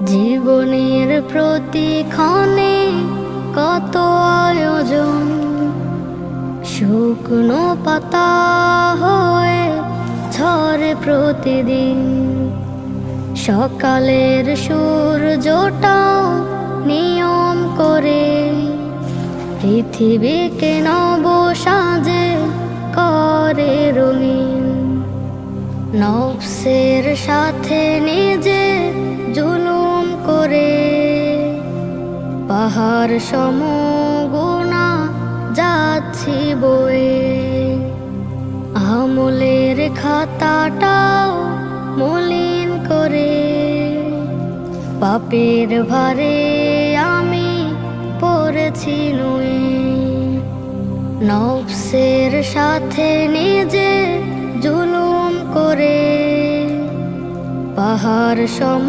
জীবনের প্রতিক্ষণে কত আয়োজন, শুকনো পাতা হয়ে ঝরে প্রতিদিন। সকালের সূর্যটাও নিয়ম করে পৃথিবীকে নব সাজে করে রঙিন। নফসের সাথে নিজে জুলুম করে পাহাড় সম গুনাহ যাচ্ছি বয়ে। আমলের খাতাটাও মলিন করে পাপের ভারে আমি পড়েছি নুয়ে। নফসের সাথে নিজে জুলুম করে পাহাড় সম